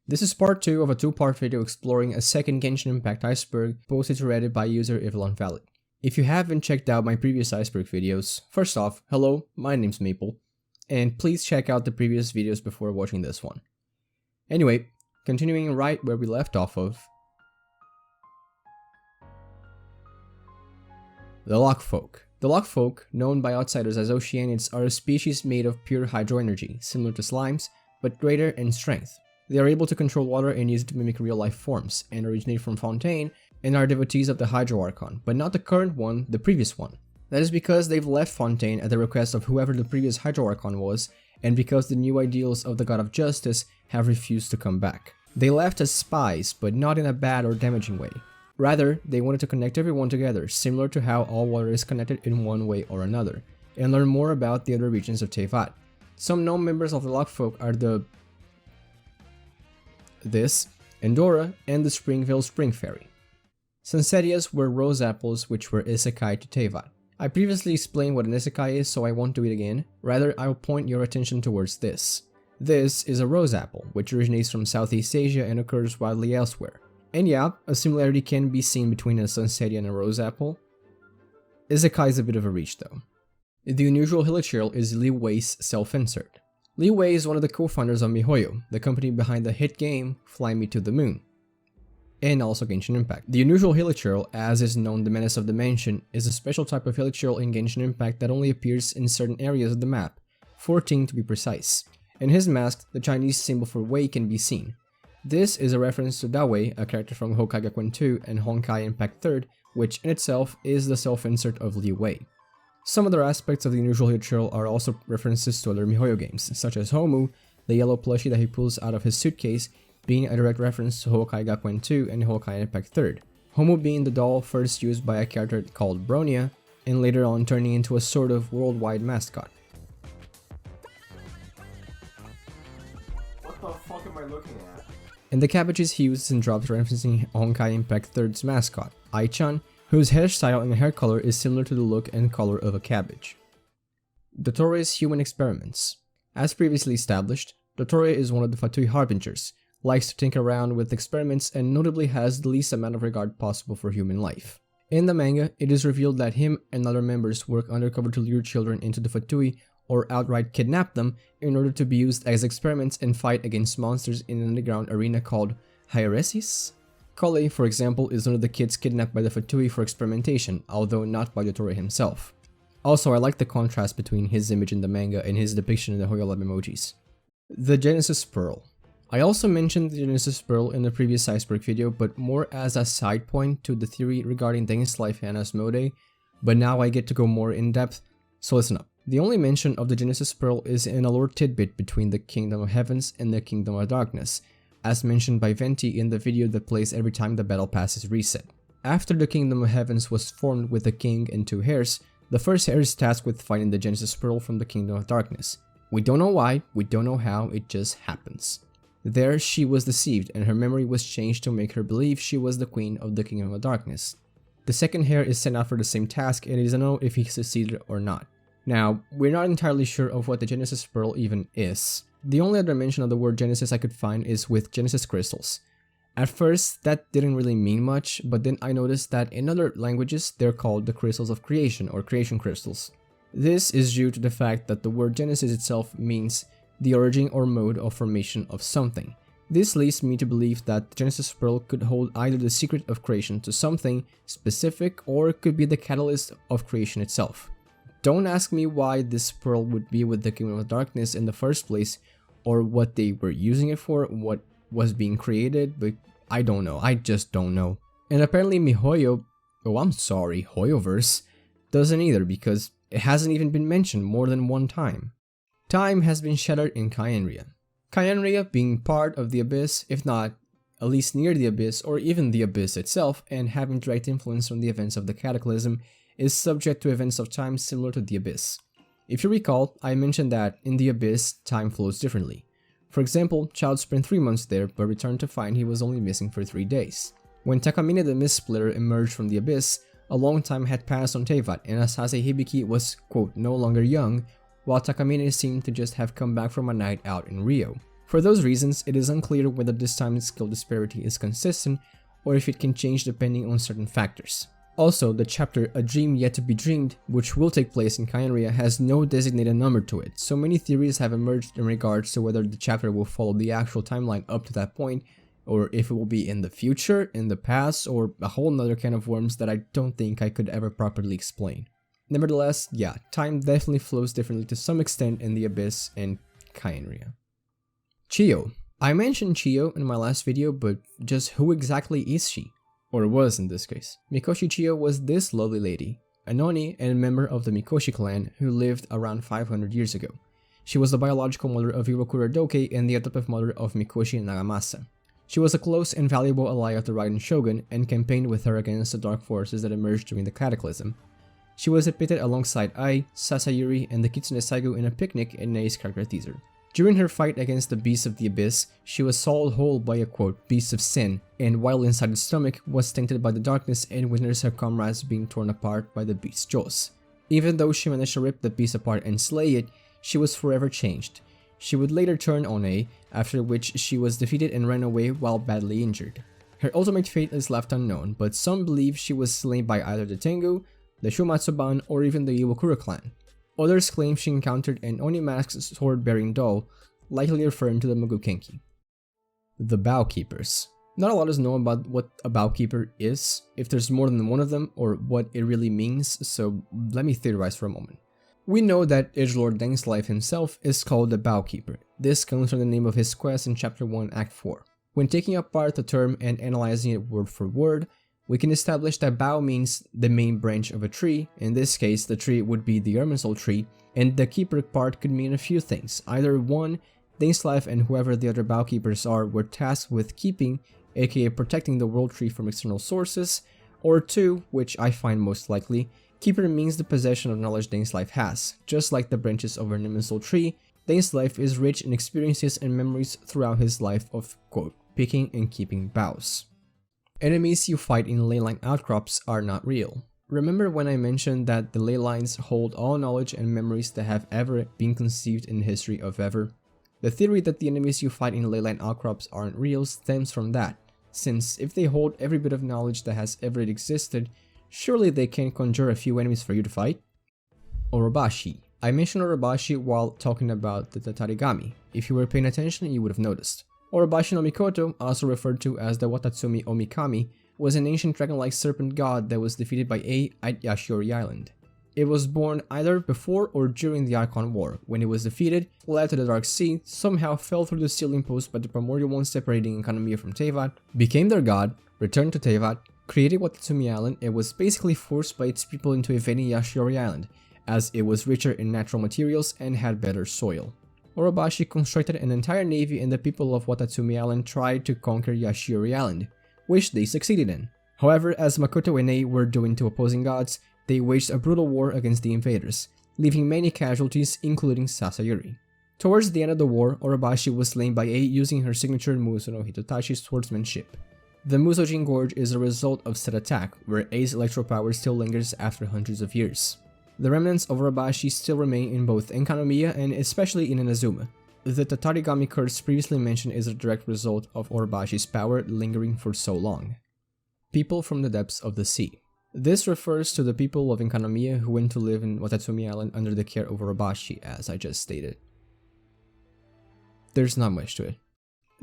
This is part 2 of a 2-part video exploring a second Genshin Impact Iceberg posted to Reddit by user Valid. If you haven't checked out my previous Iceberg videos, first off, hello, my name's Maple, and please check out the previous videos before watching this one. Anyway, continuing right where we left off of, the Lockfolk. The Lockfolk, known by outsiders as Oceanids, are a species made of pure hydro energy, similar to slimes, but greater in strength. They are able to control water and use it to mimic real-life forms, and originate from Fontaine, and are devotees of the Hydro Archon, but not the current one, the previous one. That is because they've left Fontaine at the request of whoever the previous Hydro Archon was, and because the new ideals of the God of Justice have refused to come back. They left as spies, but not in a bad or damaging way. Rather, they wanted to connect everyone together, similar to how all water is connected in one way or another, and learn more about the other regions of Teyvat. Some known members of the Lockfolk are Endora, and the Springvale Spring Fairy. Sansetias were rose apples which were isekai to Teyvat. I previously explained what an isekai is, so I won't do it again. Rather, I will point your attention towards this. This is a rose apple, which originates from Southeast Asia and occurs widely elsewhere. And yeah, a similarity can be seen between a Sansetia and a rose apple. Isekai is a bit of a reach though. The unusual hilichurl is Li Wei's self-insert. Li Wei is one of the co-founders of MiHoYo, the company behind the hit game Fly Me to the Moon, and also Genshin Impact. The unusual hilichurl, as is known the Menace of the Mansion, is a special type of hilichurl in Genshin Impact that only appears in certain areas of the map, 14 to be precise. In his mask, the Chinese symbol for Wei can be seen. This is a reference to Dawei, a character from Hokage Gakuen 2 and Honkai Impact 3rd, which in itself is the self-insert of Li Wei. Some other aspects of the unusual hilichurl are also references to other MiHoYo games, such as Homu, the yellow plushie that he pulls out of his suitcase, being a direct reference to Hokage Gakuen 2 and Hokkai Impact 3rd. Homu being the doll first used by a character called Bronia, and later on turning into a sort of worldwide mascot. What the fuck am I looking at? And the cabbages he uses in drops referencing Honkai Impact 3rd's mascot, Ai-chan, whose hairstyle and hair color is similar to the look and color of a cabbage. Dottoro's human experiments. As previously established, Dottore is one of the Fatui Harbingers, likes to tinker around with experiments, and notably has the least amount of regard possible for human life. In the manga, it is revealed that him and other members work undercover to lure children into the Fatui or outright kidnap them in order to be used as experiments and fight against monsters in an underground arena called Hieresis? Kole, for example, is one of the kids kidnapped by the Fatui for experimentation, although not by Dottore himself. Also, I like the contrast between his image in the manga and his depiction in the HoYo Lab emojis. The Genesis Pearl. I also mentioned the Genesis Pearl in the previous Iceberg video, but more as a side point to the theory regarding Dennis Life and Asmodee, but now I get to go more in depth, so listen up. The only mention of the Genesis Pearl is in a lore tidbit between the Kingdom of Heavens and the Kingdom of Darkness, as mentioned by Venti in the video that plays every time the battle pass is reset. After the Kingdom of Heavens was formed with a king and 2 heirs, the first heir is tasked with finding the Genesis Pearl from the Kingdom of Darkness. We don't know why, we don't know how, it just happens. There she was deceived and her memory was changed to make her believe she was the queen of the Kingdom of Darkness. The second heir is sent out for the same task and it is unknown if he succeeded or not. Now, we're not entirely sure of what the Genesis Pearl even is. The only other mention of the word Genesis I could find is with Genesis crystals. At first, that didn't really mean much, but then I noticed that in other languages, they're called the crystals of creation or creation crystals. This is due to the fact that the word Genesis itself means the origin or mode of formation of something. This leads me to believe that the Genesis Pearl could hold either the secret of creation to something specific or it could be the catalyst of creation itself. Don't ask me why this pearl would be with the Kingdom of Darkness in the first place, or what they were using it for, what was being created, but I don't know, I just don't know. And apparently MiHoYo, HoYoverse, doesn't either because it hasn't even been mentioned more than one time. Time has been shattered in Kyenria. Kyenria being part of the Abyss, if not at least near the Abyss or even the Abyss itself, and having direct influence on the events of the Cataclysm, is subject to events of time similar to the Abyss. If you recall, I mentioned that in the Abyss, time flows differently. For example, Child spent 3 months there but returned to find he was only missing for 3 days. When Takamine the Mist Splitter emerged from the Abyss, a long time had passed on Teyvat and Asase Hibiki was, quote, no longer young, while Takamine seemed to just have come back from a night out in Rio. For those reasons, it is unclear whether this time skill disparity is consistent or if it can change depending on certain factors. Also, the chapter A Dream Yet to Be Dreamed, which will take place in Khaenri'ah, has no designated number to it, so many theories have emerged in regards to whether the chapter will follow the actual timeline up to that point, or if it will be in the future, in the past, or a whole nother can of worms that I don't think I could ever properly explain. Nevertheless, yeah, time definitely flows differently to some extent in the Abyss and Khaenri'ah. Chiyo. I mentioned Chiyo in my last video, but just who exactly is she? Or was in this case. Mikoshi Chiyo was this lovely lady, an Oni and a member of the Mikoshi clan who lived around 500 years ago. She was the biological mother of Iwakura Doke and the adoptive mother of Mikoshi Nagamasa. She was a close and valuable ally of the Raiden Shogun and campaigned with her against the dark forces that emerged during the Cataclysm. She was depicted alongside Ai, Sasayuri, and the Kitsune Saigo in a picnic in Nei's character teaser. During her fight against the Beast of the Abyss, she was swallowed whole by a quote, beast of sin, and while inside the stomach was tainted by the darkness and witnessed her comrades being torn apart by the beast's jaws. Even though she managed to rip the beast apart and slay it, she was forever changed. She would later turn on Ei, after which she was defeated and ran away while badly injured. Her ultimate fate is left unknown, but some believe she was slain by either the Tengu, the Shumatsuban, or even the Iwakura clan. Others claim she encountered an Oni-masked sword-bearing doll, likely referring to the Magukenki. The Bowkeepers. Not a lot is known about what a Bowkeeper is, if there's more than one of them, or what it really means, so let me theorize for a moment. We know that Edgelord Dainslife himself is called the Bowkeeper. This comes from the name of his quest in Chapter 1, Act 4. When taking apart the term and analyzing it word for word, we can establish that bough means the main branch of a tree. In this case, the tree would be the Irminsul tree, and the keeper part could mean a few things. Either one, Dainslife and whoever the other bowkeepers are were tasked with keeping, aka protecting the world tree from external sources, or two, which I find most likely, keeper means the possession of knowledge Dainslife has. Just like the branches of an Irminsul tree, Dainslife is rich in experiences and memories throughout his life of, quote, picking and keeping boughs. Enemies you fight in leyline outcrops are not real. Remember when I mentioned that the ley lines hold all knowledge and memories that have ever been conceived in the history of ever? The theory that the enemies you fight in leyline outcrops aren't real stems from that, since if they hold every bit of knowledge that has ever existed, surely they can conjure a few enemies for you to fight? Orobashi. I mentioned Orobashi while talking about the Tatarigami. If you were paying attention, you would have noticed. Orobashi no Mikoto, also referred to as the Watatsumi Omikami, was an ancient dragon-like serpent god that was defeated by Ei at Yashiori Island. It was born either before or during the Archon War. When it was defeated, led to the Dark Sea, somehow fell through the seal imposed by the Primordial One separating Enkanomiya from Teyvat, became their god, returned to Teyvat, created Watatsumi Island, and was basically forced by its people into invading Yashiori Island, as it was richer in natural materials and had better soil. Orobashi constructed an entire navy and the people of Watatsumi Island tried to conquer Yashiori Island, which they succeeded in. However, as Makoto and Ei were doing to opposing gods, they waged a brutal war against the invaders, leaving many casualties including Sasayuri. Towards the end of the war, Orobashi was slain by Ei using her signature Muso no Hitotashi swordsmanship. The Musojin Gorge is a result of said attack, where Ei's electro power still lingers after hundreds of years. The remnants of Orobashi still remain in both Enkanomiya and especially in Inazuma. The Tatarigami curse previously mentioned is a direct result of Orobashi's power lingering for so long. People from the depths of the sea. This refers to the people of Enkanomiya who went to live in Watatsumi Island under the care of Orobashi, as I just stated. There's not much to it.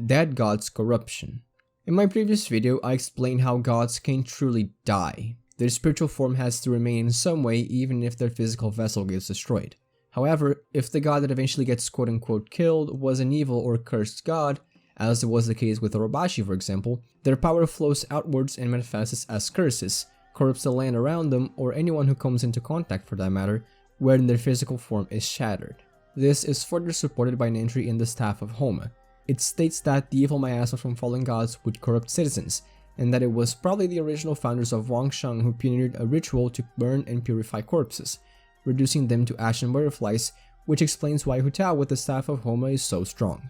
Dead gods' corruption. In my previous video, I explained how gods can truly die. Their spiritual form has to remain in some way even if their physical vessel gets destroyed. However, if the god that eventually gets quote-unquote killed was an evil or cursed god, as was the case with Orobashi for example, their power flows outwards and manifests as curses, corrupts the land around them or anyone who comes into contact for that matter, wherein their physical form is shattered. This is further supported by an entry in the Staff of Homa. It states that the evil miasma from fallen gods would corrupt citizens, and that it was probably the original founders of Wangshang who pioneered a ritual to burn and purify corpses, reducing them to ashen butterflies, which explains why Hu Tao with the Staff of Homa is so strong.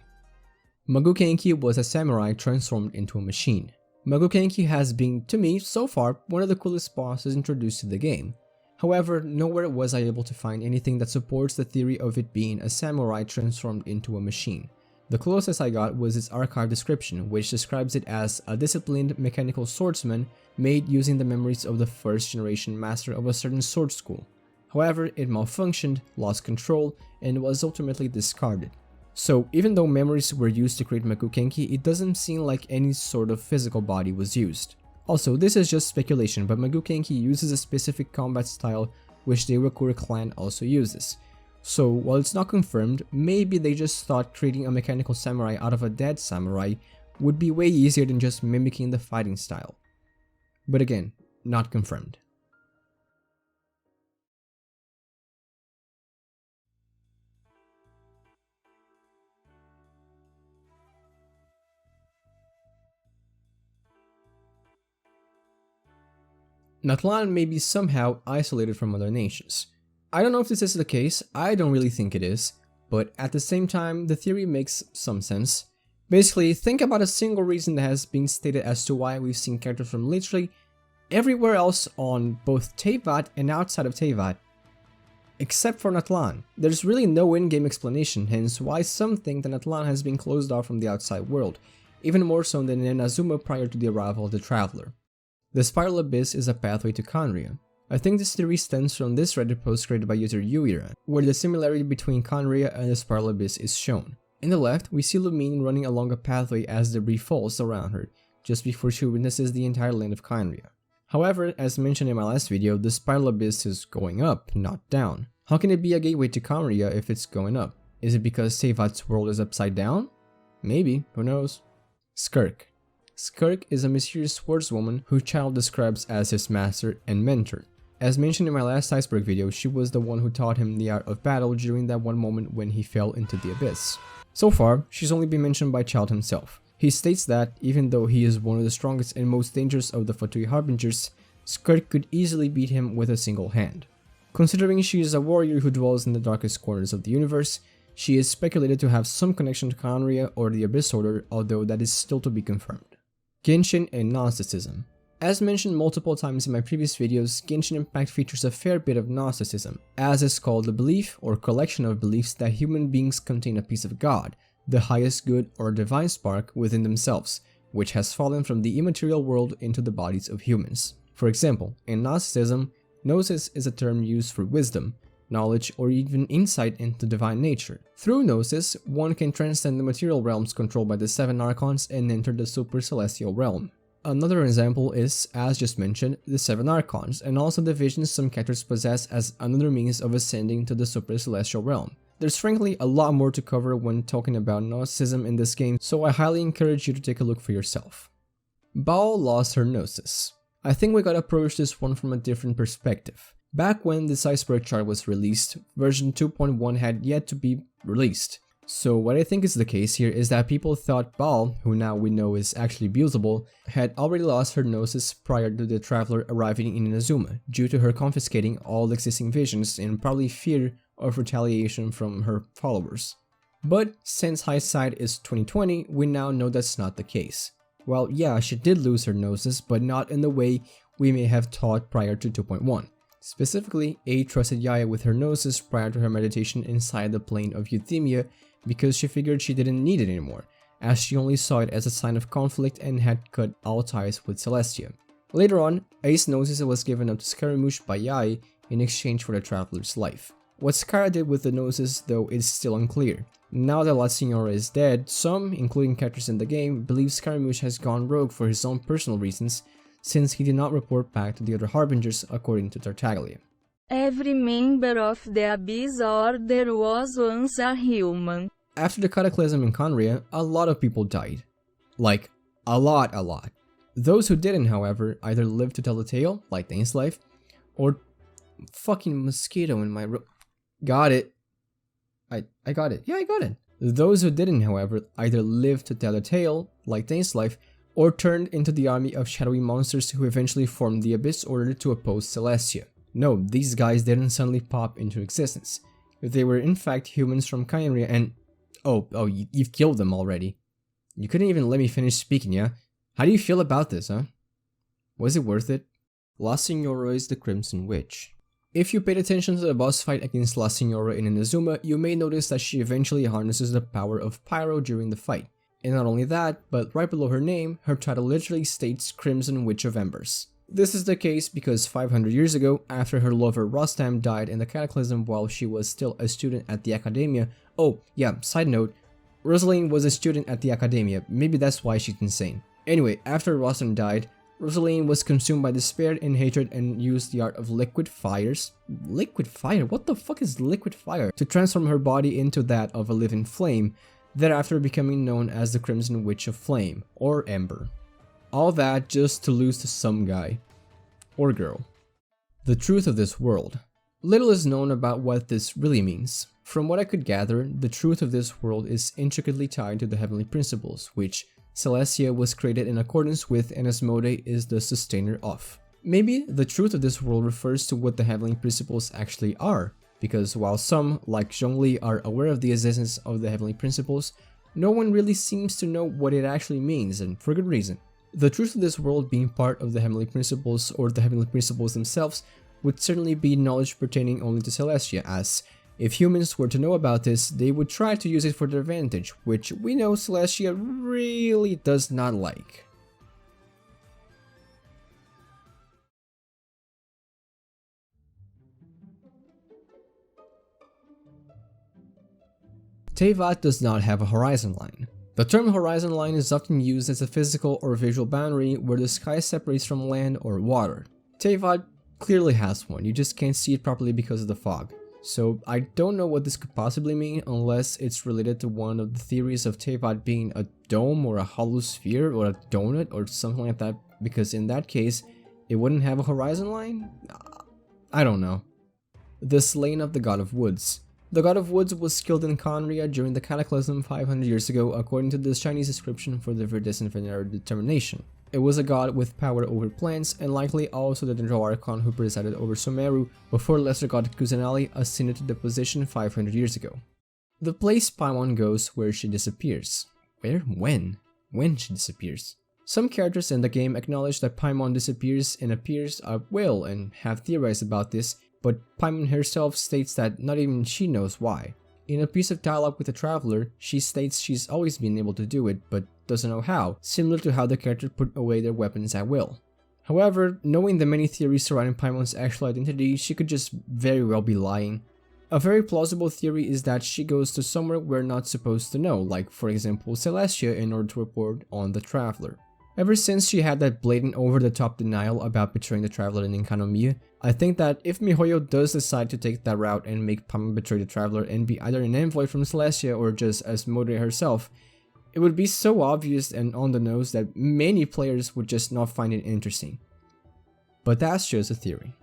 Magukenki was a samurai transformed into a machine. Magukenki has been, to me, so far, one of the coolest bosses introduced to the game. However, nowhere was I able to find anything that supports the theory of it being a samurai transformed into a machine. The closest I got was its archive description, which describes it as a disciplined mechanical swordsman made using the memories of the first generation master of a certain sword school. However, it malfunctioned, lost control, and was ultimately discarded. So even though memories were used to create Makukenki, it doesn't seem like any sort of physical body was used. Also, this is just speculation, but Makukenki uses a specific combat style which the Iwakura clan also uses. So while it's not confirmed, maybe they just thought creating a mechanical samurai out of a dead samurai would be way easier than just mimicking the fighting style. But again, not confirmed. Natlan may be somehow isolated from other nations. I don't know if this is the case, I don't really think it is, but at the same time, the theory makes some sense. Basically, think about a single reason that has been stated as to why we've seen characters from literally everywhere else on both Teyvat and outside of Teyvat, except for Natlan. There's really no in-game explanation, hence why some think that Natlan has been closed off from the outside world, even more so than in Azuma prior to the arrival of the Traveler. The Spiral Abyss is a pathway to Khaenri'ah. I think this theory stems from this Reddit post created by user Yuira, where the similarity between Khaenri'ah and the Spiral Abyss is shown. In the left, we see Lumine running along a pathway as debris falls around her, just before she witnesses the entire land of Khaenri'ah. However, as mentioned in my last video, the Spiral Abyss is going up, not down. How can it be a gateway to Khaenri'ah if it's going up? Is it because Teyvat's world is upside down? Maybe, who knows? Skirk. Skirk is a mysterious swordswoman who Child describes as his master and mentor. As mentioned in my last Iceberg video, she was the one who taught him the art of battle during that one moment when he fell into the abyss. So far, she's only been mentioned by Child himself. He states that, even though he is one of the strongest and most dangerous of the Fatui Harbingers, Skirk could easily beat him with a single hand. Considering she is a warrior who dwells in the darkest corners of the universe, she is speculated to have some connection to Khaenri'ah or the Abyss Order, although that is still to be confirmed. Genshin and Gnosticism. As mentioned multiple times in my previous videos, Genshin Impact features a fair bit of Gnosticism, as is called the belief or collection of beliefs that human beings contain a piece of God, the highest good or divine spark within themselves, which has fallen from the immaterial world into the bodies of humans. For example, in Gnosticism, Gnosis is a term used for wisdom, knowledge, or even insight into divine nature. Through Gnosis, one can transcend the material realms controlled by the 7 Archons and enter the super celestial realm. Another example is, as just mentioned, the 7 Archons, and also the visions some characters possess as another means of ascending to the super celestial realm. There's frankly a lot more to cover when talking about Gnosticism in this game, so I highly encourage you to take a look for yourself. Baal lost her Gnosis. I think we gotta approach this one from a different perspective. Back when this Iceberg chart was released, version 2.1 had yet to be released. So what I think is the case here is that people thought Baal, who now we know is actually Beelzebul, had already lost her Gnosis prior to the Traveler arriving in Inazuma, due to her confiscating all existing visions and probably fear of retaliation from her followers. But since hindsight is 2020, we now know that's not the case. Well, yeah, she did lose her Gnosis, but not in the way we may have thought prior to 2.1. Specifically, A trusted Yaya with her Gnosis prior to her meditation inside the plane of Euthymia because she figured she didn't need it anymore, as she only saw it as a sign of conflict and had cut all ties with Celestia. Later on, A's Gnosis was given up to Scaramouche by Yai in exchange for the Traveler's life. What Skara did with the Gnosis, though, is still unclear. Now that La Signora is dead, some, including characters in the game, believe Scaramouche has gone rogue for his own personal reasons, since he did not report back to the other Harbingers according to Tartaglia. Every member of the Abyss Order was once a human. After the Cataclysm in Khaenri'ah, a lot of people died. Like, a lot. Those who didn't, however, either lived to tell the tale, like Dane's life, or fucking mosquito in my Got it. I got it. Yeah, I got it. Those who didn't, however, either lived to tell a tale, like Dane's life, or turned into the army of shadowy monsters who eventually formed the Abyss Order to oppose Celestia. No, these guys didn't suddenly pop into existence. They were in fact humans from Khaenri'ah and... Oh, you've killed them already. You couldn't even let me finish speaking, yeah? How do you feel about this, huh? Was it worth it? La Signora is the Crimson Witch. If you paid attention to the boss fight against La Signora in Inazuma, you may notice that she eventually harnesses the power of Pyro during the fight. And not only that, but right below her name, her title literally states Crimson Witch of Embers. This is the case because 500 years ago, after her lover Rostam died in the Cataclysm while she was still a student at the Academia. Oh yeah, side note, Rosaline was a student at the Academia, maybe that's why she's insane. Anyway, after Rostam died, Rosaline was consumed by despair and hatred and used the art of liquid fires. Liquid fire? What the fuck is liquid fire? To transform her body into that of a living flame, thereafter becoming known as the Crimson Witch of Flame, or Ember. All that just to lose to some guy. Or girl. The truth of this world. Little is known about what this really means. From what I could gather, the truth of this world is intricately tied to the heavenly principles, which Celestia was created in accordance with and Asmodee is the sustainer of. Maybe the truth of this world refers to what the heavenly principles actually are, because while some, like Zhongli, are aware of the existence of the heavenly principles, no one really seems to know what it actually means, and for good reason. The truth of this world being part of the heavenly principles or the heavenly principles themselves would certainly be knowledge pertaining only to Celestia, as if humans were to know about this, they would try to use it for their advantage, which we know Celestia really does not like. Teyvat does not have a horizon line. The term horizon line is often used as a physical or visual boundary where the sky separates from land or water. Teyvat clearly has one, you just can't see it properly because of the fog. So I don't know what this could possibly mean unless it's related to one of the theories of Teyvat being a dome or a hollow sphere or a donut or something like that, because in that case, it wouldn't have a horizon line? I don't know. The Slaying of the God of Woods. The God of Woods was killed in Conria during the Cataclysm 500 years ago according to the Chinese description for the Viridescent Venerable Determination. It was a god with power over plants and likely also the Dendro Archon who presided over Sumeru before lesser god Kusanali ascended to the position 500 years ago. The place Paimon goes where she disappears. Where? When? When she disappears. Some characters in the game acknowledge that Paimon disappears and appears at will and have theorized about this, but Paimon herself states that not even she knows why. In a piece of dialogue with a traveler, she states she's always been able to do it, but doesn't know how, similar to how the character put away their weapons at will. However, knowing the many theories surrounding Paimon's actual identity, she could just very well be lying. A very plausible theory is that she goes to somewhere we're not supposed to know, like for example Celestia, in order to report on the traveler. Ever since she had that blatant over-the-top denial about betraying the traveler in Inkanomiya, I think that if MiHoYo does decide to take that route and make Paimon betray the traveler and be either an envoy from Celestia or just Asmodee herself, it would be so obvious and on the nose that many players would just not find it interesting. But that's just a theory.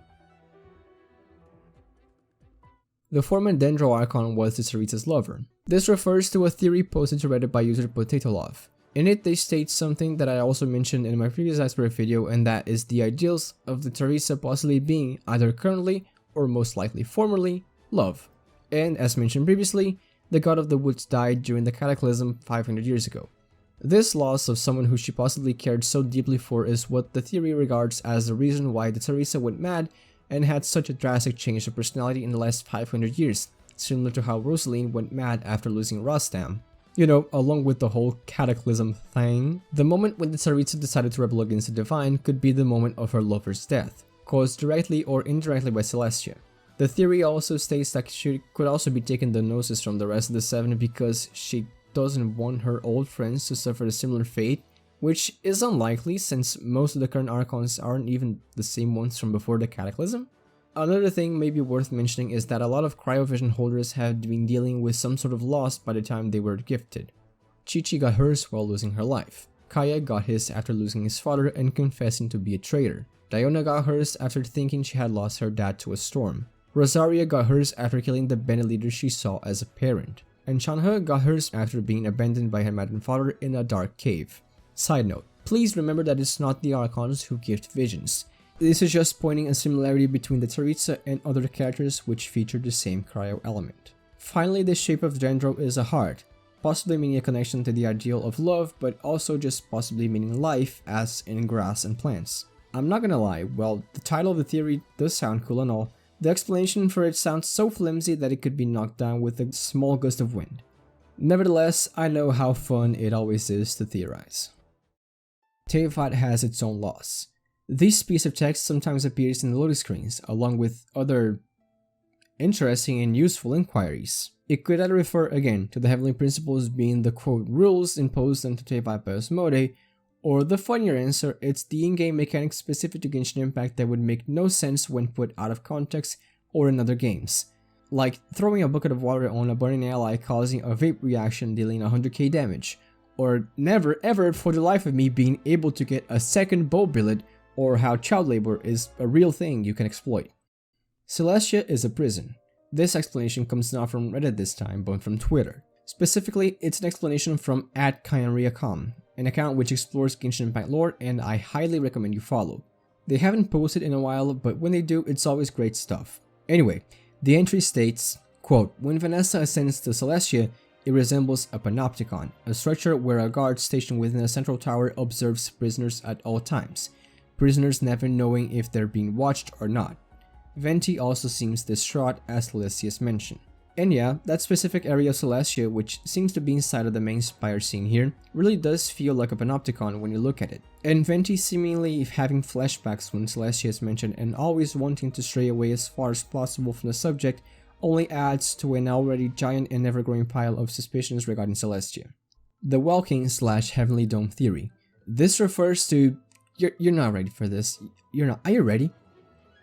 The former Dendro Archon was the Tsaritsa's lover. This refers to a theory posted to Reddit by user PotatoLove. In it, they state something that I also mentioned in my previous Iceberg video, and that is the ideals of the Tsaritsa possibly being either currently, or most likely formerly, love. And as mentioned previously, the god of the woods died during the Cataclysm 500 years ago. This loss of someone who she possibly cared so deeply for is what the theory regards as the reason why the Tsaritsa went mad and had such a drastic change of personality in the last 500 years, similar to how Rosaline went mad after losing Rostam. You know, along with the whole Cataclysm thing, the moment when the Tsaritsa decided to rebel against the Divine could be the moment of her lover's death, caused directly or indirectly by Celestia. The theory also states that she could also be taking the gnosis from the rest of the Seven because she doesn't want her old friends to suffer a similar fate, which is unlikely since most of the current Archons aren't even the same ones from before the Cataclysm. Another thing maybe worth mentioning is that a lot of cryovision holders have been dealing with some sort of loss by the time they were gifted. Chi-Chi got hers while losing her life. Kaya got his after losing his father and confessing to be a traitor. Diona got hers after thinking she had lost her dad to a storm. Rosaria got hers after killing the Bene leader she saw as a parent. And Shanhe got hers after being abandoned by her mad father in a dark cave. Side note, please remember that it's not the Archons who gift visions. This is just pointing a similarity between the Tsaritsa and other characters which feature the same cryo element. Finally, the shape of Dendro is a heart, possibly meaning a connection to the ideal of love, but also just possibly meaning life, as in grass and plants. I'm not gonna lie, well, the title of the theory does sound cool and all, The explanation for it sounds so flimsy that it could be knocked down with a small gust of wind. Nevertheless, I know how fun it always is to theorize. Teyvat has its own laws. This piece of text sometimes appears in the loading screens, along with other interesting and useful inquiries. It could either refer again to the heavenly principles being the quote rules imposed onto Teyvat by Asmodee, or the funnier answer, it's the in-game mechanics specific to Genshin Impact that would make no sense when put out of context or in other games. Like throwing a bucket of water on a burning ally causing a vape reaction dealing 100k damage, or never ever for the life of me being able to get a second bow billet, or how child labor is a real thing you can exploit. Celestia is a prison. This explanation comes not from Reddit this time, but from Twitter. Specifically, it's an explanation from @KyanRiaCom, an account which explores Genshin Impact lore and I highly recommend you follow. They haven't posted in a while, but when they do, it's always great stuff. Anyway, the entry states, quote, when Vanessa ascends to Celestia, it resembles a panopticon, a structure where a guard stationed within a central tower observes prisoners at all times, prisoners never knowing if they're being watched or not. Venti also seems distraught, as Celestia's mentioned. And yeah, that specific area of Celestia, which seems to be inside of the main spire scene here, really does feel like a panopticon when you look at it. And Venti seemingly having flashbacks when Celestia is mentioned and always wanting to stray away as far as possible from the subject only adds to an already giant and ever-growing pile of suspicions regarding Celestia. The Walking/Heavenly Dome theory. This refers to... You're not ready for this. You're not. Are you ready?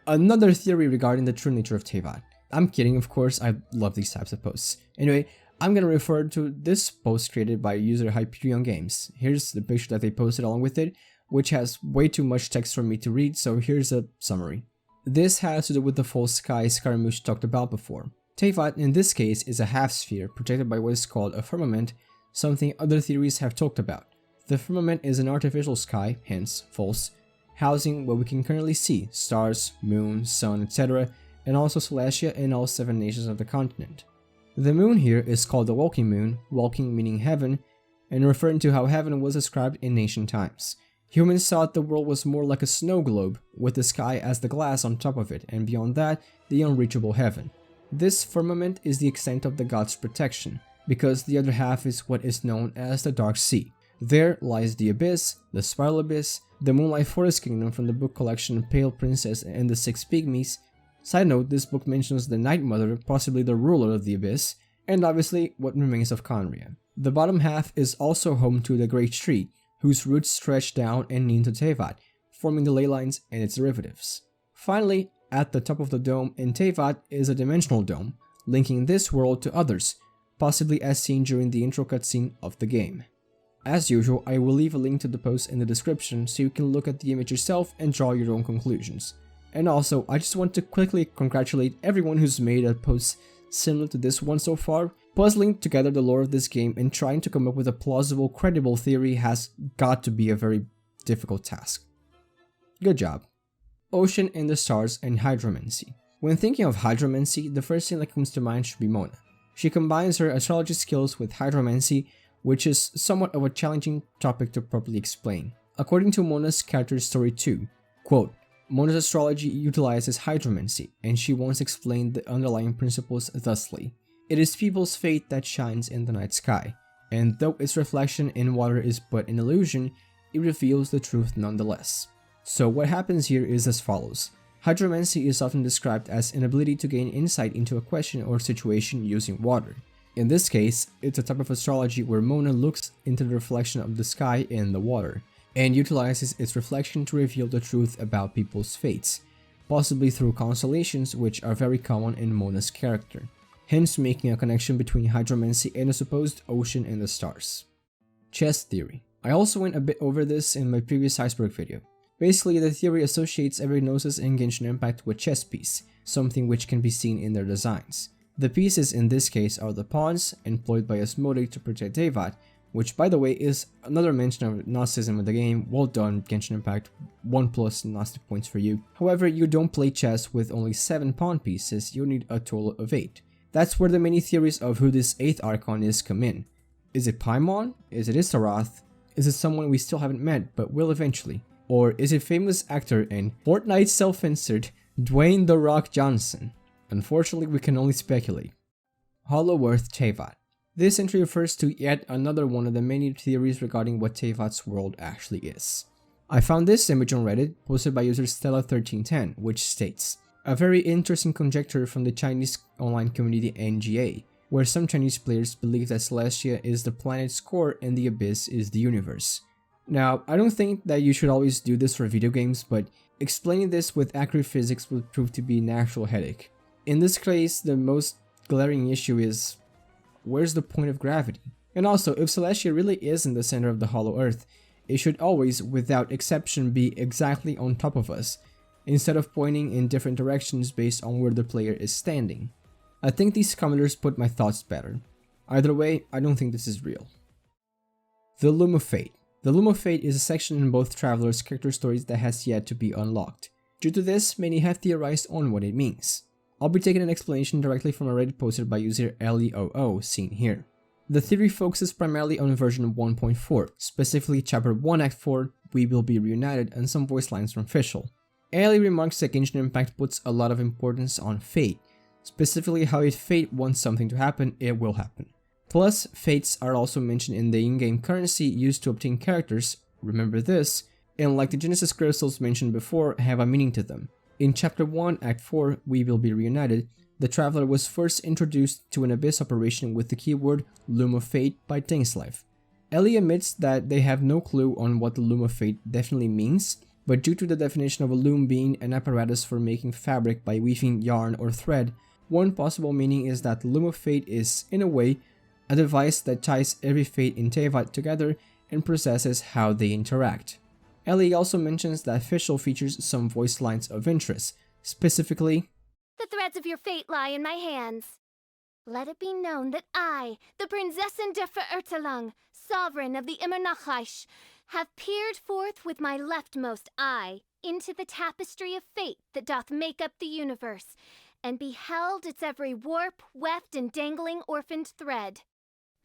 Another theory regarding the true nature of Teyvat. I'm kidding, of course, I love these types of posts. Anyway, I'm gonna refer to this post created by user Hyperion Games. Here's the picture that they posted along with it, which has way too much text for me to read, so here's a summary. This has to do with the false sky Scaramouche talked about before. Teyvat, in this case, is a half-sphere protected by what is called a firmament, something other theories have talked about. The firmament is an artificial sky, hence false, housing what we can currently see, stars, moon, sun, etc., and also Celestia and all 7 nations of the continent. The moon here is called the Walking Moon, walking meaning heaven, and referring to how heaven was described in ancient times. Humans thought the world was more like a snow globe, with the sky as the glass on top of it, and beyond that, the unreachable heaven. This firmament is the extent of the god's protection, because the other half is what is known as the Dark Sea. There lies the Abyss, the Spiral Abyss, the Moonlight Forest Kingdom from the book collection Pale Princess and the Six Pygmies. Side note, this book mentions the Night Mother, possibly the ruler of the Abyss, and obviously what remains of Khaenri'ah. The bottom half is also home to the Great Tree, whose roots stretch down and into Teyvat, forming the ley lines and its derivatives. Finally, at the top of the dome in Teyvat is a dimensional dome, linking this world to others, possibly as seen during the intro cutscene of the game. As usual, I will leave a link to the post in the description so you can look at the image yourself and draw your own conclusions. And also, I just want to quickly congratulate everyone who's made a post similar to this one so far. Puzzling together the lore of this game and trying to come up with a plausible, credible theory has got to be a very difficult task. Good job. Ocean and the Stars and Hydromancy. When thinking of Hydromancy, the first thing that comes to mind should be Mona. She combines her astrology skills with Hydromancy, which is somewhat of a challenging topic to properly explain. According to Mona's character story 2, quote, Mona's astrology utilizes hydromancy, and she once explained the underlying principles thusly. It is people's fate that shines in the night sky, and though its reflection in water is but an illusion, it reveals the truth nonetheless. So what happens here is as follows. Hydromancy is often described as an ability to gain insight into a question or situation using water. In this case, it's a type of astrology where Mona looks into the reflection of the sky in the water, and utilizes its reflection to reveal the truth about people's fates, possibly through constellations which are very common in Mona's character, hence making a connection between hydromancy and a supposed ocean and the stars. Chess theory. I also went a bit over this in my previous Iceberg video. Basically, the theory associates every Gnosis in Genshin Impact with chess piece, something which can be seen in their designs. The pieces in this case are the pawns employed by Asmodee to protect Teyvat, which by the way is another mention of Gnosticism in the game. Well done, Genshin Impact, 1+ Gnostic points for you. However, you don't play chess with only 7 pawn pieces, you need a total of 8. That's where the many theories of who this 8th Archon is come in. Is it Paimon? Is it Isaroth? Is it someone we still haven't met but will eventually? Or is it famous actor and Fortnite self-insert Dwayne "The Rock" Johnson. Unfortunately, we can only speculate. Hollow Earth Teyvat. This entry refers to yet another one of the many theories regarding what Teyvat's world actually is. I found this image on Reddit, posted by user Stella1310, which states, a very interesting conjecture from the Chinese online community NGA, where some Chinese players believe that Celestia is the planet's core and the Abyss is the universe. Now, I don't think that you should always do this for video games, but explaining this with accurate physics would prove to be an actual headache. In this case, the most glaring issue is, where's the point of gravity? And also, if Celestia really is in the center of the Hollow Earth, it should always, without exception, be exactly on top of us, instead of pointing in different directions based on where the player is standing. I think these commenters put my thoughts better. Either way, I don't think this is real. The Loom of Fate. The Loom of Fate is a section in both Traveler's character stories that has yet to be unlocked. Due to this, many have theorized on what it means. I'll be taking an explanation directly from a Reddit posted by user LEOO, seen here. The theory focuses primarily on version 1.4, specifically Chapter 1 Act 4, We Will Be Reunited, and some voice lines from Fischl. Ellie remarks that Genshin Impact puts a lot of importance on fate, specifically how if fate wants something to happen, it will happen. Plus, fates are also mentioned in the in-game currency used to obtain characters, remember this, and like the Genesis crystals mentioned before, have a meaning to them. In Chapter 1 Act 4, We Will Be Reunited, the Traveler was first introduced to an Abyss operation with the keyword Loom of Fate by Dingslife. Ellie admits that they have no clue on what the Loom of Fate definitely means, but due to the definition of a loom being an apparatus for making fabric by weaving yarn or thread, one possible meaning is that the Loom of Fate is, in a way, a device that ties every fate in Teyvat together and processes how they interact. Ellie also mentions that Fischl features some voice lines of interest, specifically, "The threads of your fate lie in my hands. Let it be known that I, the Prinzessin der Verurteilung, sovereign of the Immernachash, have peered forth with my leftmost eye into the tapestry of fate that doth make up the universe, and beheld its every warp, weft, and dangling orphaned thread.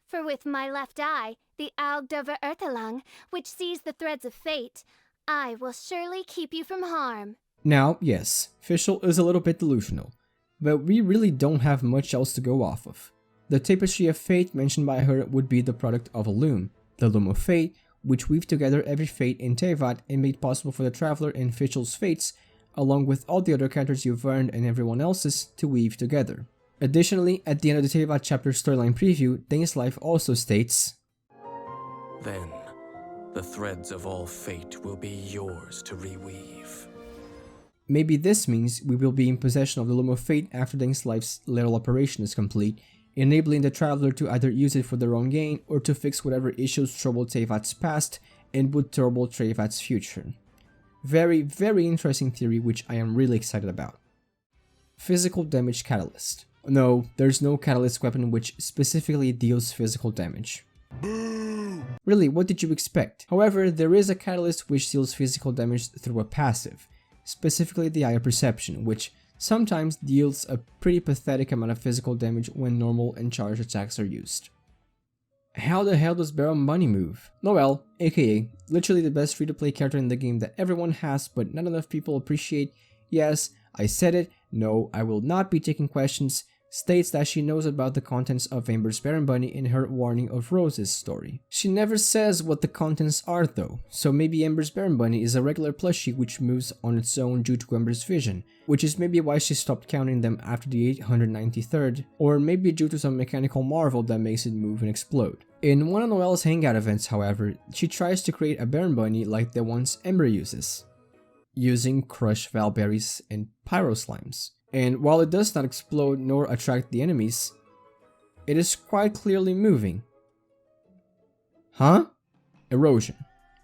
For with my left eye, the Aug der Verurteilung, which sees the threads of fate, I will surely keep you from harm." Now, yes, Fischl is a little bit delusional, but we really don't have much else to go off of. The Tapestry of Fate mentioned by her would be the product of a loom, the Loom of Fate, which weave together every fate in Teyvat and made possible for the Traveler and Fischl's fates, along with all the other characters you've earned and everyone else's, to weave together. Additionally, at the end of the Teyvat chapter storyline preview, Dingslife also states, "Then, the threads of all fate will be yours to reweave." Maybe this means we will be in possession of the Loom of Fate after Dingslife's little operation is complete, enabling the Traveler to either use it for their own gain or to fix whatever issues troubled Teyvat's past and would trouble Teyvat's future. Very, very interesting theory which I am really excited about. Physical Damage Catalyst. No, there's no catalyst weapon which specifically deals physical damage. Really, what did you expect? However, there is a catalyst which deals physical damage through a passive, specifically the Eye of Perception, which sometimes deals a pretty pathetic amount of physical damage when normal and charged attacks are used. How the hell does Baron Bunny move? Noelle, aka literally the best free-to-play character in the game that everyone has but not enough people appreciate, yes, I said it, no, I will not be taking questions, states that she knows about the contents of Amber's Baron Bunny in her Warning of Roses story. She never says what the contents are though, so maybe Amber's Baron Bunny is a regular plushie which moves on its own due to Amber's vision, which is maybe why she stopped counting them after the 893rd, or maybe due to some mechanical marvel that makes it move and explode. In one of Noelle's hangout events, however, she tries to create a Baron Bunny like the ones Ember uses, using crushed Valberries and Pyro Slimes. And while it does not explode nor attract the enemies, it is quite clearly moving. Huh? Erosion.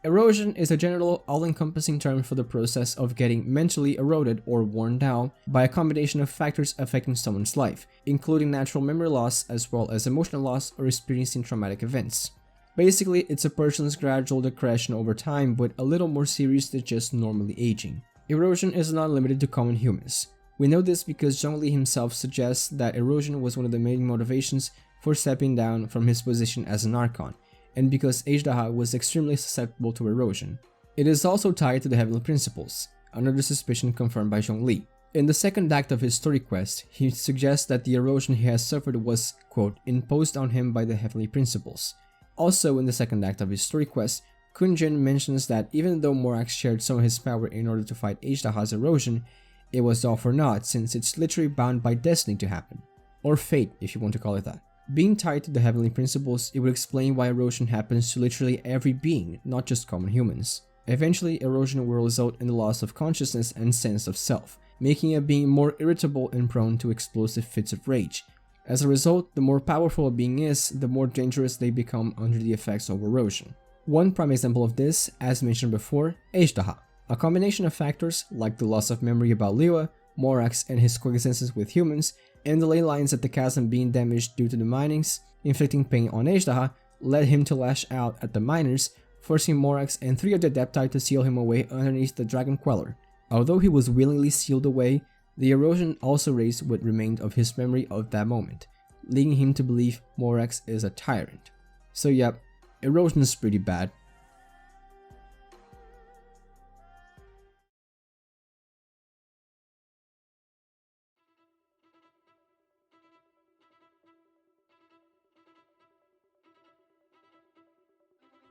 Erosion is a general all-encompassing term for the process of getting mentally eroded or worn down by a combination of factors affecting someone's life, including natural memory loss as well as emotional loss or experiencing traumatic events. Basically, it's a person's gradual degradation over time, but a little more serious than just normally aging. Erosion is not limited to common humans. We know this because Zhongli himself suggests that erosion was one of the main motivations for stepping down from his position as an Archon, and because Azhdaha was extremely susceptible to erosion. It is also tied to the Heavenly Principles, another suspicion confirmed by Zhongli. In the second act of his story quest, he suggests that the erosion he has suffered was, quote, imposed on him by the heavenly principles. Also in the second act of his story quest, Kunjin mentions that even though Morax shared some of his power in order to fight Ajdaha's erosion, it was all for naught since it's literally bound by destiny to happen. Or fate, if you want to call it that. Being tied to the heavenly principles, it would explain why erosion happens to literally every being, not just common humans. Eventually, erosion will result in the loss of consciousness and sense of self, making a being more irritable and prone to explosive fits of rage. As a result, the more powerful a being is, the more dangerous they become under the effects of erosion. One prime example of this, as mentioned before, Ajdaha. A combination of factors, like the loss of memory about Liyue, Morax and his coexistence with humans, and the ley lines at the chasm being damaged due to the minings, inflicting pain on Ajdaha, led him to lash out at the miners, forcing Morax and 3 of the Adepti to seal him away underneath the Dragon Queller. Although he was willingly sealed away, the erosion also raised what remained of his memory of that moment, leading him to believe Morax is a tyrant. So yep, erosion is pretty bad.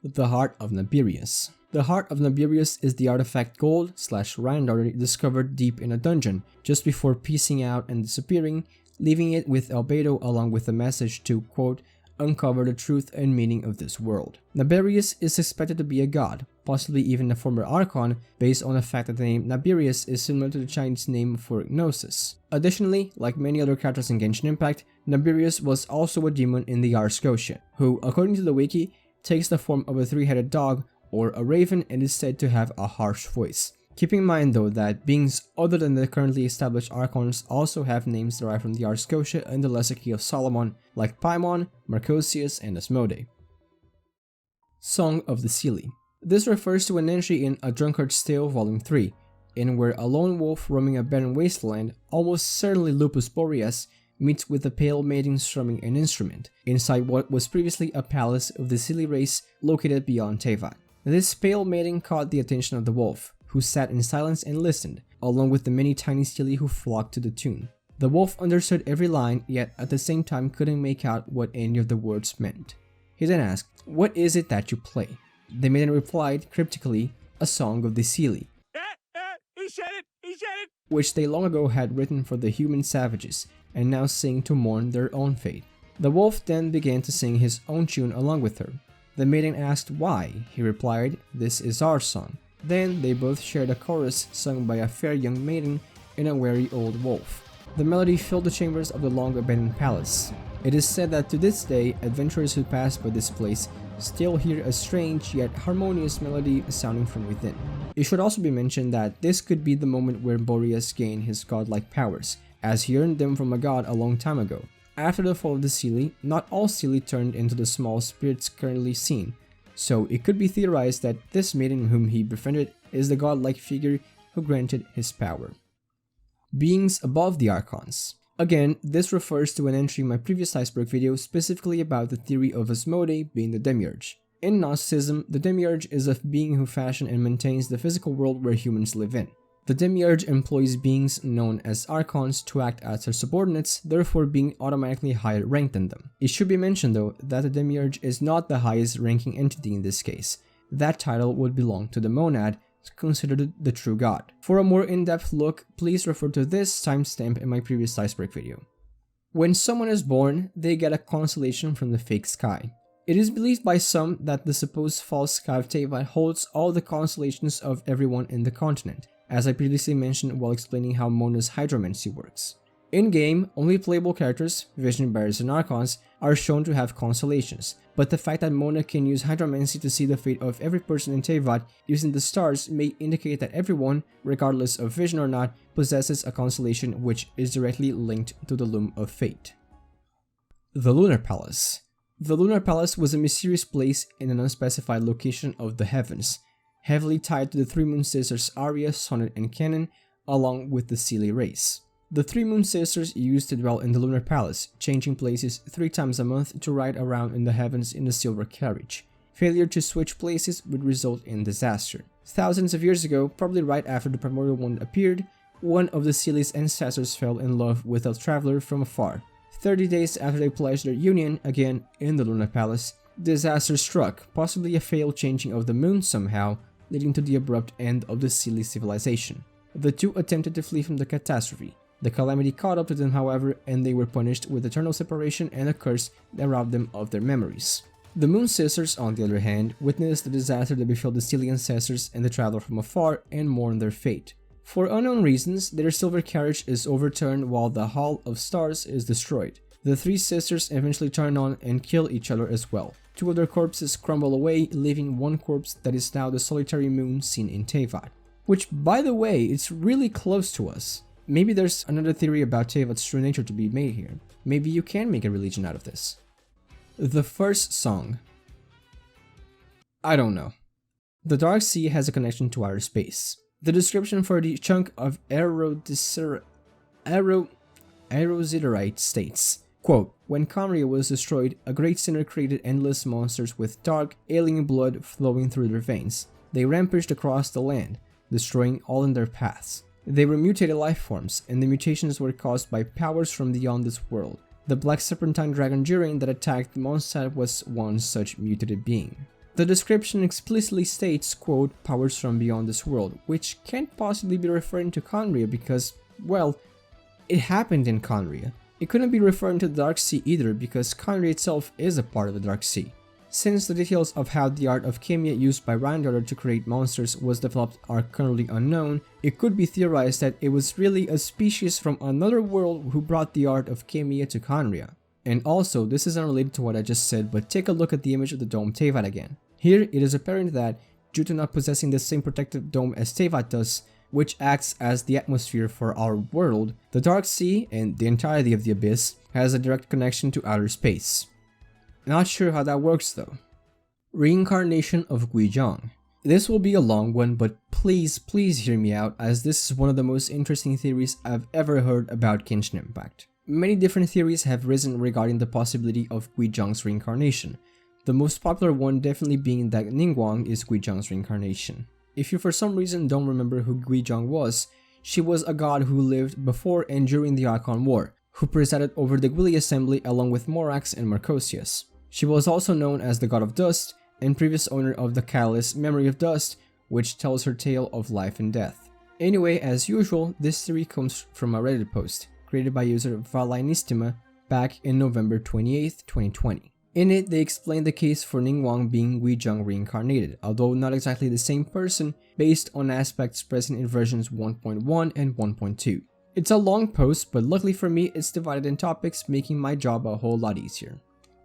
The Heart of Naberius. The Heart of Naberius is the artifact Gold/Randar discovered deep in a dungeon, just before piecing out and disappearing, leaving it with Albedo along with a message to, quote, uncover the truth and meaning of this world. Naberius is suspected to be a god, possibly even a former Archon, based on the fact that the name Naberius is similar to the Chinese name for Gnosis. Additionally, like many other characters in Genshin Impact, Naberius was also a demon in the Ars Gotia, who, according to the wiki, takes the form of a 3-headed dog or a raven and is said to have a harsh voice. Keep in mind though that beings other than the currently established Archons also have names derived from the Ars Gotia and the Lesser Key of Solomon, like Paimon, Marcosius, and Asmodee. Song of the Seelie. This refers to an entry in A Drunkard's Tale Volume 3, in where a lone wolf roaming a barren wasteland, almost certainly Lupus Boreas, meets with a pale maiden strumming an instrument, inside what was previously a palace of the Seelie race located beyond Teyvat. This pale maiden caught the attention of the wolf, who sat in silence and listened, along with the many tiny Seelie who flocked to the tune. The wolf understood every line, yet at the same time couldn't make out what any of the words meant. He then asked, "What is it that you play?" The maiden replied, cryptically, "A song of the Seelie," He said it! which they long ago had written for the human savages, and now sing to mourn their own fate. The wolf then began to sing his own tune along with her. The maiden asked why. He replied, "This is our song." Then they both shared a chorus sung by a fair young maiden and a wary old wolf. The melody filled the chambers of the long-abandoned palace. It is said that to this day, adventurers who pass by this place still hear a strange yet harmonious melody sounding from within. It should also be mentioned that this could be the moment where Boreas gained his godlike powers, as he earned them from a god a long time ago. After the fall of the Seelie, not all Seelie turned into the small spirits currently seen, so it could be theorized that this maiden whom he befriended is the godlike figure who granted his power. Beings above the Archons. Again, this refers to an entry in my previous Iceberg video specifically about the theory of Asmodee being the Demiurge. In Gnosticism, the Demiurge is a being who fashions and maintains the physical world where humans live in. The Demiurge employs beings known as Archons to act as their subordinates, therefore being automatically higher ranked than them. It should be mentioned though that the Demiurge is not the highest ranking entity in this case. That title would belong to the Monad, considered the true god. For a more in-depth look, please refer to this timestamp in my previous Iceberg video. When someone is born, they get a constellation from the fake sky. It is believed by some that the supposed false sky of Teyvat holds all the constellations of everyone in the continent, as I previously mentioned while explaining how Mona's hydromancy works. In-game, only playable characters, Vision Bearers and Archons, are shown to have constellations, but the fact that Mona can use hydromancy to see the fate of every person in Teyvat using the stars may indicate that everyone, regardless of vision or not, possesses a constellation which is directly linked to the Loom of Fate. The Lunar Palace. The Lunar Palace was a mysterious place in an unspecified location of the heavens, heavily tied to the Three Moon Sisters Arya, Sonnet, and Kennen, along with the Seelie race. The Three Moon Sisters used to dwell in the Lunar Palace, changing places 3 times a month to ride around in the heavens in a silver carriage. Failure to switch places would result in disaster. Thousands of years ago, probably right after the Primordial One appeared, one of the Seely's ancestors fell in love with a traveler from afar. 30 days after they pledged their union, again in the Luna Palace, disaster struck, possibly a failed changing of the moon somehow, leading to the abrupt end of the Seely civilization. The two attempted to flee from the catastrophe. The calamity caught up to them, however, and they were punished with eternal separation and a curse that robbed them of their memories. The Moon Sisters, on the other hand, witnessed the disaster that befell the Seely ancestors and the traveler from afar and mourned their fate. For unknown reasons, their silver carriage is overturned while the Hall of Stars is destroyed. The three sisters eventually turn on and kill each other as well. Two of their corpses crumble away, leaving one corpse that is now the solitary moon seen in Teyvat. Which, by the way, it's really close to us. Maybe there's another theory about Teyvat's true nature to be made here. Maybe you can make a religion out of this. The first song. I don't know. The Dark Sea has a connection to outer space. The description for the chunk of Aerosiderite states, quote, "When Khaenri'ah was destroyed, a great sinner created endless monsters with dark, alien blood flowing through their veins. They rampaged across the land, destroying all in their paths. They were mutated life forms, and the mutations were caused by powers from beyond this world. The black serpentine dragon Durin that attacked Mondstadt was one such mutated being." The description explicitly states, quote, "powers from beyond this world," which can't possibly be referring to Khaenri'ah because, well, it happened in Khaenri'ah. It couldn't be referring to the Dark Sea either because Khaenri'ah itself is a part of the Dark Sea. Since the details of how the art of Khemia used by Randaughter to create monsters was developed are currently unknown, it could be theorized that it was really a species from another world who brought the art of Khemia to Khaenri'ah. And also, this is unrelated to what I just said, but take a look at the image of the dome Teyvat again. Here, it is apparent that, due to not possessing the same protective dome as Teyvat does, which acts as the atmosphere for our world, the Dark Sea, and the entirety of the Abyss, has a direct connection to outer space. Not sure how that works though. Reincarnation of Guizhong. This will be a long one, but please hear me out, as this is one of the most interesting theories I've ever heard about Genshin Impact. Many different theories have risen regarding the possibility of Guizhong's reincarnation. The most popular one definitely being that Ningguang is Guizhong's reincarnation. If you for some reason don't remember who Guizhong was, she was a god who lived before and during the Archon War, who presided over the Gwili Assembly along with Morax and Marcosius. She was also known as the God of Dust and previous owner of the catalyst Memory of Dust, which tells her tale of life and death. Anyway, as usual, this theory comes from a Reddit post created by user Valainistima back in November 28, 2020. In it, they explain the case for Ningguang being Guizhong reincarnated, although not exactly the same person, based on aspects present in versions 1.1 and 1.2. It's a long post, but luckily for me, it's divided in topics, making my job a whole lot easier.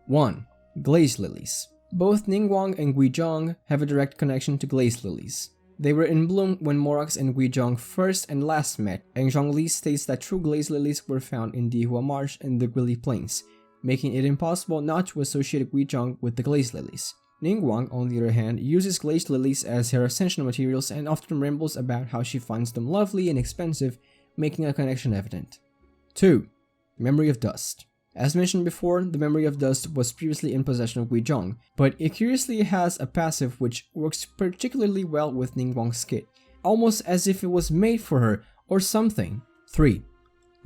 1. Glaze Lilies. Both Ningguang and Guizhong have a direct connection to glaze lilies. They were in bloom when Morax and Guizhong first and last met, and Zhongli states that true glaze lilies were found in Dihua Marsh and the Gwili Plains, making it impossible not to associate Guizhong with the glaze lilies. Ningguang, on the other hand, uses glazed lilies as her ascension materials and often rambles about how she finds them lovely and expensive, making a connection evident. 2. Memory of Dust. As mentioned before, the Memory of Dust was previously in possession of Guizhong, but it curiously has a passive which works particularly well with Ningguang's kit, almost as if it was made for her or something. 3.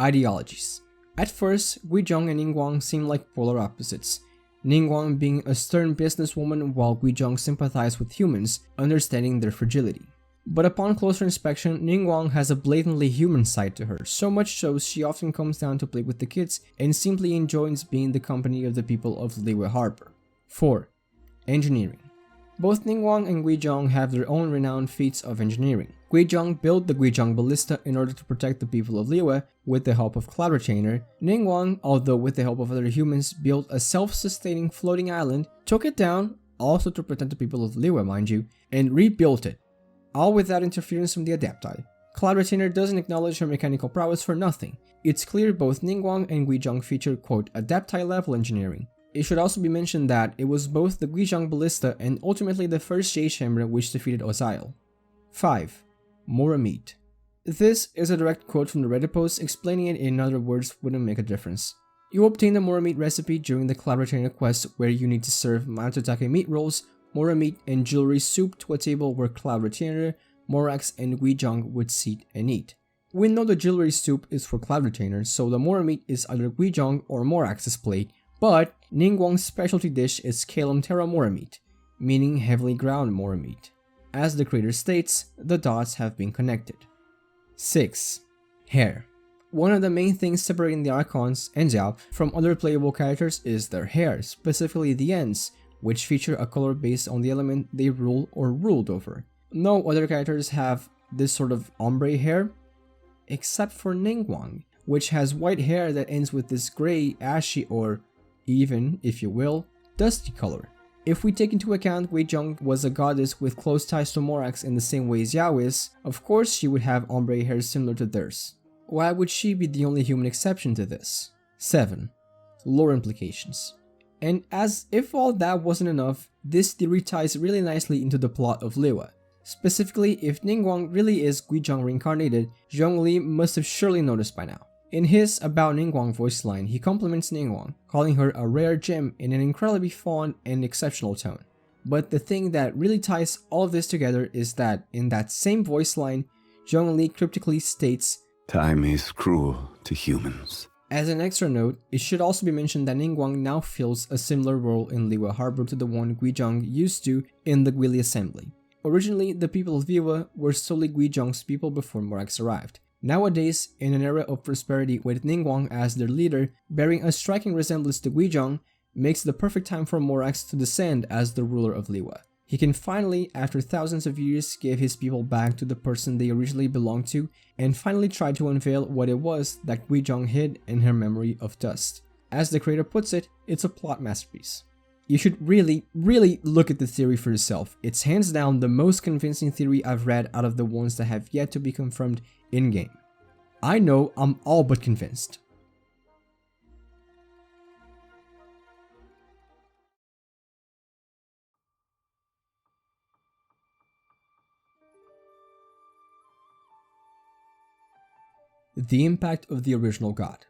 Ideologies. At first, Guizhong and Ningguang seem like polar opposites, Ningguang being a stern businesswoman while Guizhong sympathized with humans, understanding their fragility. But upon closer inspection, Ningguang has a blatantly human side to her, so much so she often comes down to play with the kids and simply enjoys being the company of the people of Liyue Harbor. 4. Engineering. Both Ningguang and Guizhong have their own renowned feats of engineering. Guizhong built the Guizhong Ballista in order to protect the people of Liyue with the help of Cloud Retainer. Ningguang, although with the help of other humans, built a self-sustaining floating island, took it down, also to protect the people of Liyue, mind you, and rebuilt it, all without interference from the Adepti. Cloud Retainer doesn't acknowledge her mechanical prowess for nothing. It's clear both Ningguang and Guizhong feature, quote, Adepti level engineering. It should also be mentioned that it was both the Guizhong Ballista and ultimately the first Jade Chamber which defeated Oziel. 5. Mora meat. This is a direct quote from the Reddit post, explaining it in other words wouldn't make a difference. You obtain the Mora meat recipe during the Cloud Retainer quest, where you need to serve Matotake meat rolls, Mora meat, and jewelry soup to a table where Cloud Retainer, Morax, and Guizhong would sit and eat. We know the jewelry soup is for cloud retainers, so the mora meat is either Guizhong or Morax's plate, but Ningguang's specialty dish is Kalum Terra mora meat, meaning heavily ground mora meat. As the creator states, the dots have been connected. 6. Hair. One of the main things separating the Archons and Xiao from other playable characters is their hair, specifically the ends, which feature a color based on the element they rule or ruled over. No other characters have this sort of ombre hair, except for Ningguang, which has white hair that ends with this gray, ashy, or even, if you will, dusty color. If we take into account Guizhong was a goddess with close ties to Morax in the same way Xiao is, of course she would have ombre hair similar to theirs. Why would she be the only human exception to this? 7. Lore implications. And as if all that wasn't enough, this theory ties really nicely into the plot of Liyue. Specifically, if Ningguang really is Guizhong reincarnated, Zhongli must have surely noticed by now. In his About Ningguang voice line, he compliments Ningguang, calling her a rare gem in an incredibly fond and exceptional tone. But the thing that really ties all of this together is that in that same voice line, Zhongli cryptically states, "Time is cruel to humans." As an extra note, it should also be mentioned that Ningguang now fills a similar role in Liyue Harbor to the one Guizhong used to in the Guili Assembly. Originally, the people of Liyue were solely Guizhong's people before Morax arrived. Nowadays, in an era of prosperity with Ningguang as their leader, bearing a striking resemblance to Guizhong, makes the perfect time for Morax to descend as the ruler of Liyue. He can finally, after thousands of years, give his people back to the person they originally belonged to, and finally try to unveil what it was that Guizhong hid in her memory of dust. As the creator puts it, it's a plot masterpiece. You should really look at the theory for yourself. It's hands down the most convincing theory I've read out of the ones that have yet to be confirmed in-game. I know I'm all but convinced. The impact of the original god.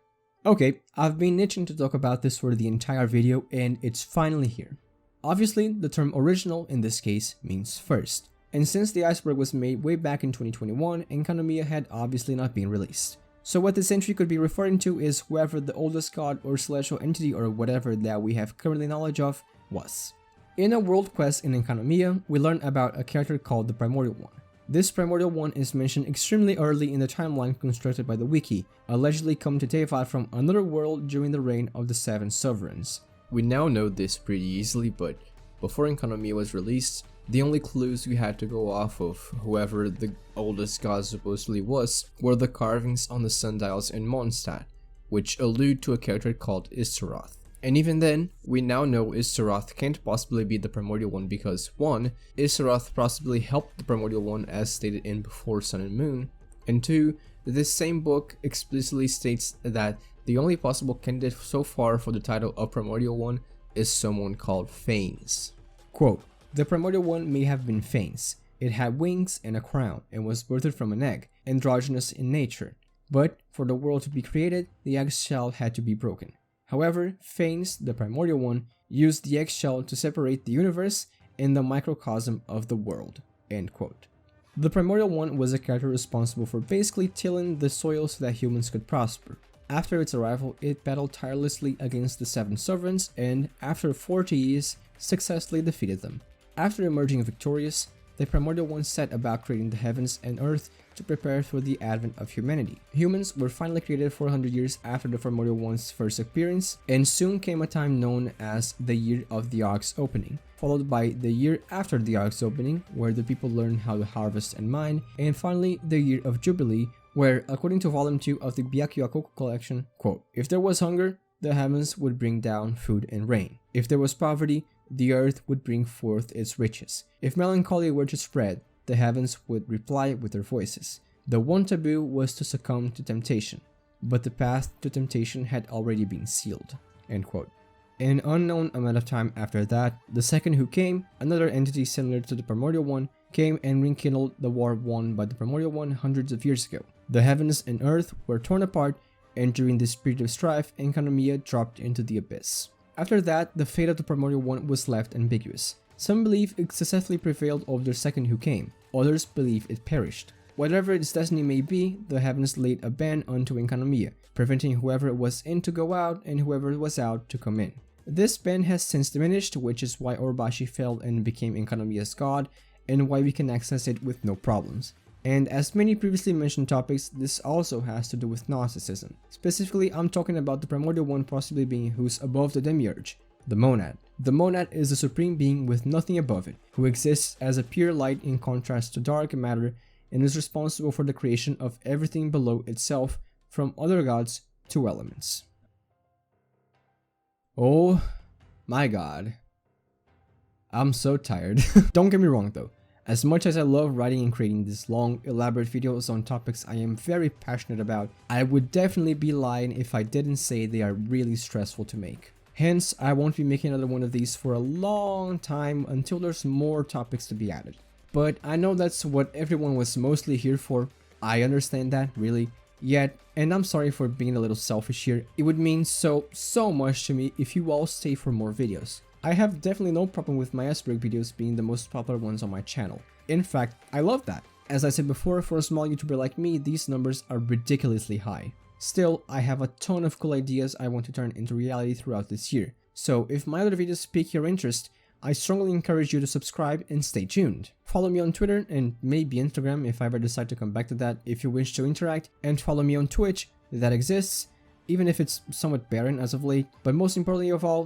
Okay, I've been itching to talk about this for the entire video and it's finally here. Obviously, the term original in this case means first, and since the Iceberg was made way back in 2021, Enkanomiya had obviously not been released. So what this entry could be referring to is whoever the oldest god or celestial entity or whatever that we have currently knowledge of was. In a world quest in Enkanomiya, we learn about a character called the Primordial One. This Primordial One is mentioned extremely early in the timeline constructed by the wiki, allegedly come to Teyvat from another world during the reign of the 7 sovereigns. We now know this pretty easily, but before Enkanomiya was released, the only clues we had to go off of whoever the oldest god supposedly was were the carvings on the sundials in Mondstadt, which allude to a character called Istaroth. And even then, we now know Istaroth can't possibly be the Primordial One because 1. Istaroth possibly helped the Primordial One as stated in Before Sun and Moon, and 2. This same book explicitly states that the only possible candidate so far for the title of Primordial One is someone called Phanes. Quote, "The Primordial One may have been Phanes. It had wings and a crown and was birthed from an egg, androgynous in nature. But for the world to be created, the eggshell had to be broken. However, Phanes, the Primordial One, used the eggshell to separate the universe and the microcosm of the world." End quote. The Primordial One was a character responsible for basically tilling the soil so that humans could prosper. After its arrival, it battled tirelessly against the 7 sovereigns and, after 40 years, successfully defeated them. After emerging victorious, the Primordial One set about creating the heavens and earth to prepare for the advent of humanity. Humans were finally created 400 years after the Primordial One's first appearance, and soon came a time known as the Year of the Ark's Opening, followed by the year after the Ark's Opening, where the people learned how to harvest and mine, and finally the Year of Jubilee, where, according to Volume 2 of the Byakuyakoku collection, quote, "If there was hunger, the heavens would bring down food and rain. If there was poverty, the earth would bring forth its riches. If melancholy were to spread, the heavens would reply with their voices. The one taboo was to succumb to temptation, but the path to temptation had already been sealed." End quote. An unknown amount of time after that, the second who came, another entity similar to the Primordial One, came and rekindled the war won by the Primordial One hundreds of years ago. The heavens and earth were torn apart, and during this period of strife, Enkanomiya dropped into the abyss. After that, the fate of the Primordial One was left ambiguous. Some believe it successfully prevailed over the second who came, others believe it perished. Whatever its destiny may be, the heavens laid a ban unto Enkanomiya, preventing whoever was in to go out and whoever was out to come in. This ban has since diminished, which is why Orobashi fell and became Enkanomiya's god, and why we can access it with no problems. And as many previously mentioned topics, this also has to do with Gnosticism. Specifically, I'm talking about the primordial one possibly being who's above the demiurge, the monad. The monad is the supreme being with nothing above it, who exists as a pure light in contrast to dark matter and is responsible for the creation of everything below itself, from other gods to elements. Oh my god. I'm so tired. Don't get me wrong though. As much as I love writing and creating these long, elaborate videos on topics I am very passionate about, I would definitely be lying if I didn't say they are really stressful to make. Hence, I won't be making another one of these for a long time until there's more topics to be added. But I know that's what everyone was mostly here for. I understand that, really. Yet, and I'm sorry for being a little selfish here, it would mean so much to me if you all stay for more videos. I have definitely no problem with my Iceberg videos being the most popular ones on my channel. In fact, I love that. As I said before, for a small YouTuber like me, these numbers are ridiculously high. Still, I have a ton of cool ideas I want to turn into reality throughout this year. So if my other videos pique your interest, I strongly encourage you to subscribe and stay tuned. Follow me on Twitter and maybe Instagram if I ever decide to come back to that if you wish to interact, and follow me on Twitch, that exists, even if it's somewhat barren as of late. But most importantly of all,